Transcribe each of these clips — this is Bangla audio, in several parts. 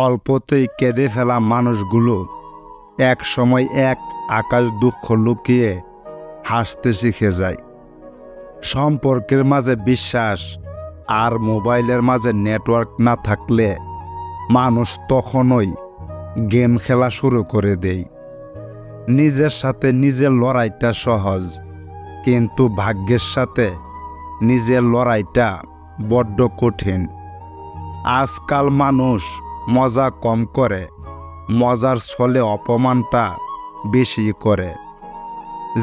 অল্পতেই কেঁদে ফেলা মানুষগুলো এক সময় এক আকাশ দুঃখ লুকিয়ে হাসতে শিখে যায়। সম্পর্কের মাঝে বিশ্বাস আর মোবাইলের মাঝে নেটওয়ার্ক না থাকলে মানুষ তখনই গেম খেলা শুরু করে দেয়। নিজের সাথে নিজের লড়াইটা সহজ, কিন্তু ভাগ্যের সাথে নিজের লড়াইটা বড্ড কঠিন। আজকাল মানুষ মজা কম করে, মজার ছলে অপমানটা বেশি করে।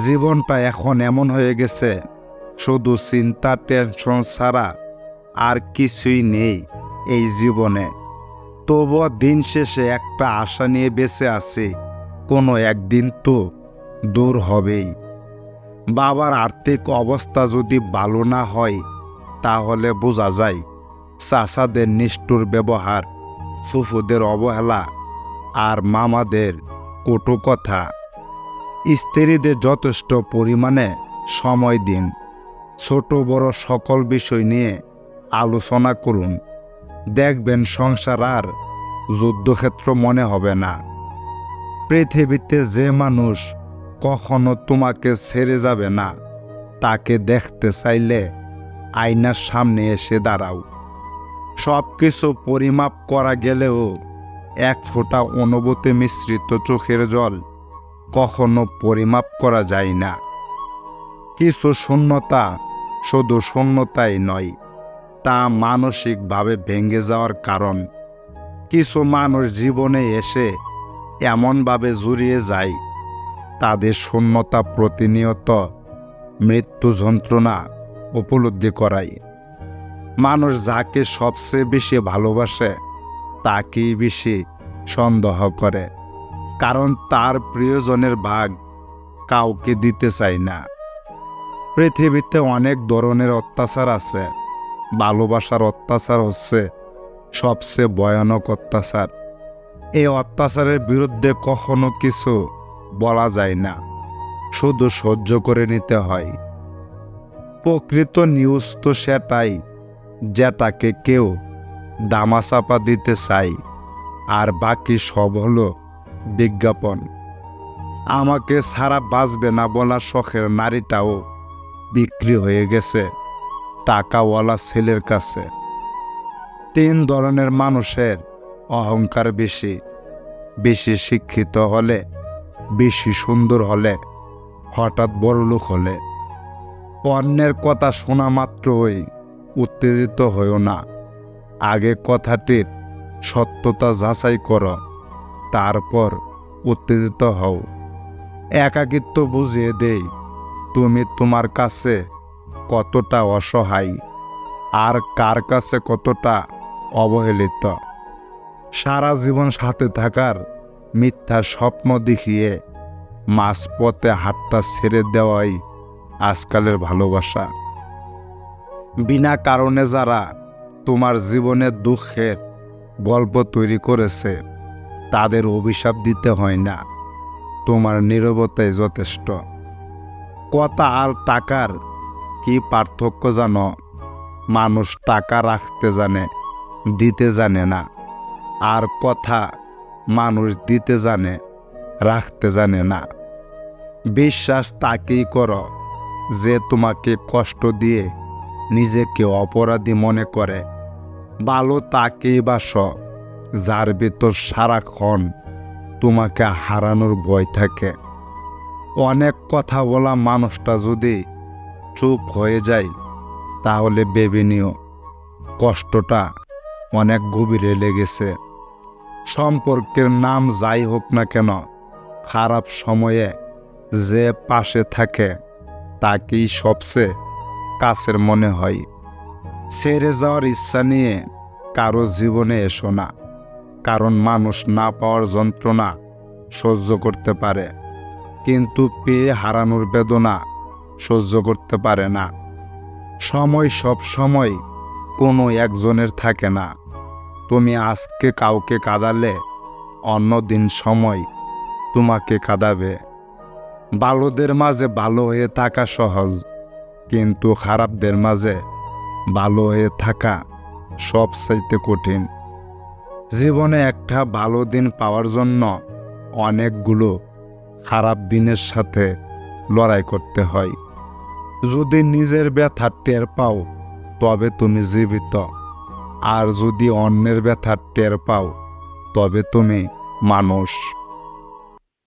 জীবনটা এখন এমন হয়ে গেছে, শুধু চিন্তা টেনশন ছাড়া আর কিছুই নেই এই জীবনে। তবুও দিন শেষে একটা আশা নিয়ে বেঁচে আছি, কোনো একদিন তো দূর হবেই। বাবার আর্থিক অবস্থা যদি ভালো না হয় তাহলে বোঝা যায় চাচাদের নিষ্ঠুর ব্যবহার, ফুফুদের অবহেলা আর মামাদের কটু কথা। স্ত্রীদের যথেষ্ট পরিমাণে সময় দিন, ছোট বড় সকল বিষয় নিয়ে আলোচনা করুন। দেখবেন সংসার আর যুদ্ধক্ষেত্র মনে হবে না। পৃথিবীতে যে মানুষ কখনো তোমাকে ছেড়ে যাবে না, তাকে দেখতে চাইলে আয়নার সামনে এসে দাঁড়াও। সব কিছু পরিমাপ করা গেলেও এক ফোঁটা অনুভূতি মিশ্রিত চোখের জল কখনো পরিমাপ করা যায় না। কিছু শূন্যতা শুধু শূন্যতাই নয়, তা মানসিকভাবে ভেঙে যাওয়ার কারণ। কিছু মানুষ জীবনে এসে এমনভাবে জড়িয়ে যায়, তাদের শূন্যতা প্রতিনিয়ত মৃত্যু যন্ত্রণা উপলব্ধি করায়। মানুষ যাকে সবচেয়ে বেশি ভালোবাসে তাকেই বেশি সন্দেহ করে, কারণ তার প্রিয়জনের ভাগ কাউকে দিতে চায় না। পৃথিবীতে অনেক ধরনের অত্যাচার আছে, ভালোবাসার অত্যাচার হচ্ছে সবচেয়ে ভয়ানক অত্যাচার। এই অত্যাচারের বিরুদ্ধে কখনো কিছু বলা যায় না, শুধু সহ্য করে নিতে হয়। প্রকৃত নিউজ তো সেটাই যেটাকে কেউ দামাচাপা দিতে চায়, আর বাকি সব হলো বিজ্ঞাপন। আমাকে ছাড়া বাঁচবে না বলা শখের নারীটাও বিক্রি হয়ে গেছে টাকাওয়ালা ছেলের কাছে। 3 ধরনের মানুষের অহংকার বেশি: বেশি শিক্ষিত হলে, বেশি সুন্দর হলে, হঠাৎ বড়লোক হলে। অন্যের কথা শোনা মাত্রই উত্তেজিত হইও না, আগে কথাটির সত্যতা যাচাই করো, তারপর উত্তেজিত হও। একাকিত্ব বুঝিয়ে দেই তুমি তোমার কাছে কতটা অসহায় আর কার কাছে কতটা অবহেলিত। সারা জীবন সাথে থাকার মিথ্যা স্বপ্ন দেখিয়ে মাঝপথে হাতটা ছেড়ে দেওয়াই আজকালের ভালোবাসা। বিনা কারণে যারা তোমার জীবনে দুঃখের গল্প তৈরি করেছে তাদের অভিশাপ দিতে হয় না, তোমার নীরবতাই যথেষ্ট। কথা আর টাকার কি পার্থক্য জানো? মানুষ টাকা রাখতে জানে, দিতে জানে না। আর কথা মানুষ দিতে জানে, রাখতে জানে না। বিশ্বাস তাকেই করো যে তোমাকে কষ্ট দিয়ে নিজেকে অপরাধী মনে করে। ভালো তাকেই বাসো যার ভিতর সারাক্ষণ তোমাকে হারানোর ভয় থাকে। অনেক কথা বলা মানুষটা যদি চুপ হয়ে যায় তাহলে ভেবে নিও কষ্টটা অনেক গভীরে লেগেছে। সম্পর্কের নাম যাই হোক না কেন, খারাপ সময়ে যে পাশে থাকে তাকেই সবচেয়ে কাছের মনে হয়। ছেড়ে যাওয়ার ইচ্ছা নিয়ে কারো জীবনে এসো না, কারণ মানুষ না পাওয়ার যন্ত্রণা সহ্য করতে পারে, কিন্তু পেয়ে হারানোর বেদনা সহ্য করতে পারে না। সময় সব সময় কোনো একজনের থাকে না। তুমি আজকে কাউকে কাঁদালে অন্যদিন সময় তোমাকে কাঁদাবে। ভালোদের মাঝে ভালো হয়ে থাকা সহজ, কিন্তু খারাপদের মাঝে ভালো হয়ে থাকা সবচাইতে কঠিন। জীবনে একটা ভালো দিন পাওয়ার জন্য অনেকগুলো খারাপ দিনের সাথে লড়াই করতে হয়। যদি নিজের ব্যথা টের পাও তবে তুমি জীবিত, আর যদি অন্যের ব্যথা টের পাও তবে তুমি মানুষ।